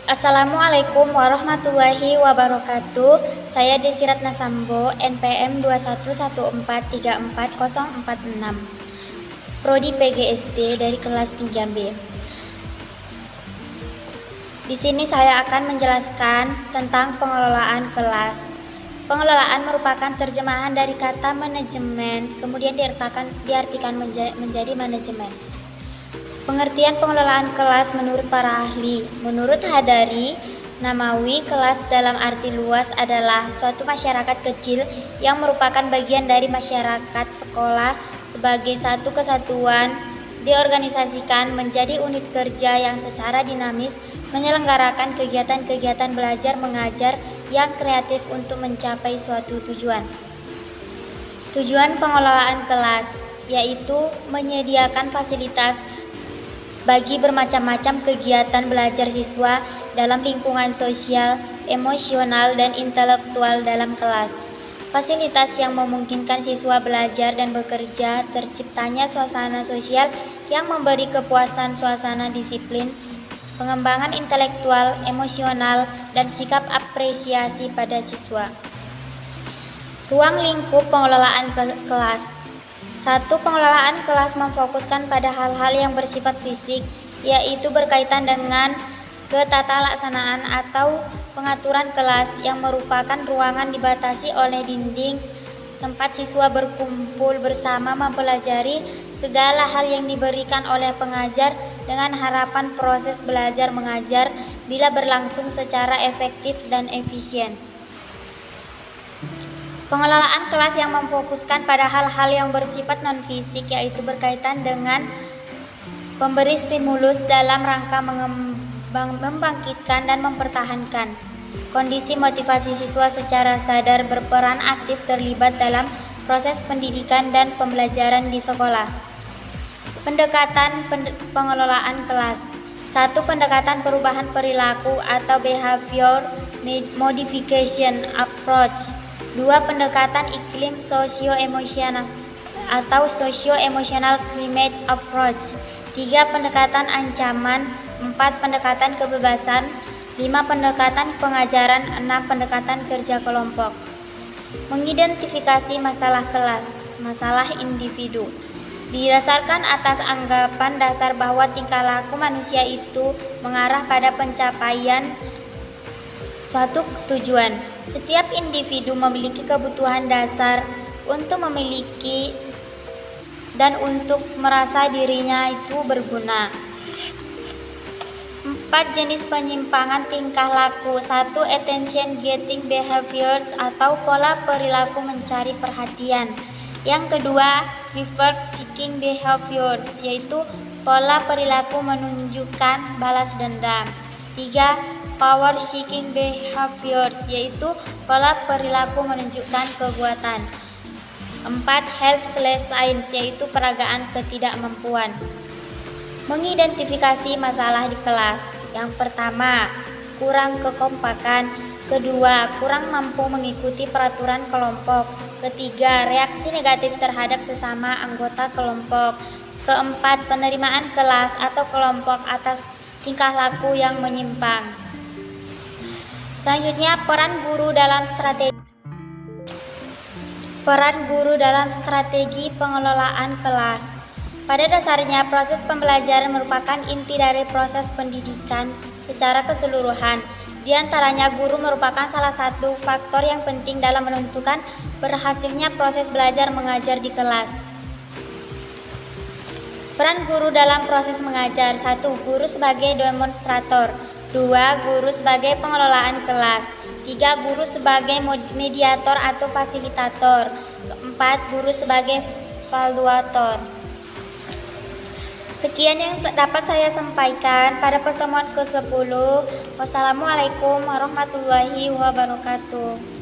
Assalamualaikum warahmatullahi wabarakatuh. Saya Desi Ratna Sambo, NPM 211434046, Prodi PGSD dari kelas 3B. Di sini saya akan menjelaskan tentang pengelolaan kelas. Pengelolaan merupakan terjemahan dari kata manajemen, kemudian diartikan menjadi manajemen. Pengertian pengelolaan kelas menurut para ahli. Menurut Hadari Namawi, kelas dalam arti luas adalah suatu masyarakat kecil yang merupakan bagian dari masyarakat sekolah sebagai satu kesatuan, diorganisasikan menjadi unit kerja yang secara dinamis menyelenggarakan kegiatan-kegiatan belajar mengajar yang kreatif untuk mencapai suatu tujuan. Tujuan pengelolaan kelas yaitu menyediakan fasilitas bagi bermacam-macam kegiatan belajar siswa dalam lingkungan sosial, emosional, dan intelektual dalam kelas. Fasilitas yang memungkinkan siswa belajar dan bekerja, terciptanya suasana sosial yang memberi kepuasan, suasana disiplin, pengembangan intelektual, emosional, dan sikap apresiasi pada siswa. Ruang lingkup pengelolaan kelas. 1. Pengelolaan kelas memfokuskan pada hal-hal yang bersifat fisik, yaitu berkaitan dengan ketatalaksanaan atau pengaturan kelas yang merupakan ruangan dibatasi oleh dinding, tempat siswa berkumpul bersama mempelajari segala hal yang diberikan oleh pengajar dengan harapan proses belajar mengajar bila berlangsung secara efektif dan efisien. Pengelolaan kelas yang memfokuskan pada hal-hal yang bersifat non-fisik, yaitu berkaitan dengan memberi stimulus dalam rangka membangkitkan dan mempertahankan kondisi motivasi siswa secara sadar berperan aktif terlibat dalam proses pendidikan dan pembelajaran di sekolah. Pendekatan pengelolaan kelas. 1. Pendekatan perubahan perilaku atau behavior modification approach. 2. Pendekatan iklim socio-emosional atau socio-emotional climate approach. 3. Pendekatan ancaman. 4. Pendekatan kebebasan. 5. Pendekatan pengajaran. 6. Pendekatan kerja kelompok. Mengidentifikasi masalah kelas, masalah individu. Didasarkan atas anggapan dasar bahwa tingkah laku manusia itu mengarah pada pencapaian suatu tujuan. Setiap individu memiliki kebutuhan dasar untuk memiliki dan untuk merasa dirinya itu berguna. 4. Jenis penyimpangan tingkah laku. 1. Attention getting behaviors atau pola perilaku mencari perhatian. Yang kedua, reward seeking behaviors, yaitu pola perilaku menunjukkan balas dendam. 3. Power seeking behaviors, yaitu pola perilaku menunjukkan kekuatan. 4. Helpless signs, yaitu peragaan ketidakmampuan. Mengidentifikasi masalah di kelas. Yang pertama, kurang kekompakan. Kedua, kurang mampu mengikuti peraturan kelompok. Ketiga, reaksi negatif terhadap sesama anggota kelompok. Keempat, penerimaan kelas atau kelompok atas tingkah laku yang menyimpang. Selanjutnya, peran guru dalam strategi pengelolaan kelas. Pada dasarnya, proses pembelajaran merupakan inti dari proses pendidikan secara keseluruhan. Di antaranya, guru merupakan salah satu faktor yang penting dalam menentukan berhasilnya proses belajar mengajar di kelas. Peran guru dalam proses mengajar. 1. Guru sebagai demonstrator. 2. Guru sebagai pengelolaan kelas. 3. Guru sebagai mediator atau fasilitator. 4. Guru sebagai evaluator. Sekian yang dapat saya sampaikan pada pertemuan ke-10. Wassalamualaikum warahmatullahi wabarakatuh.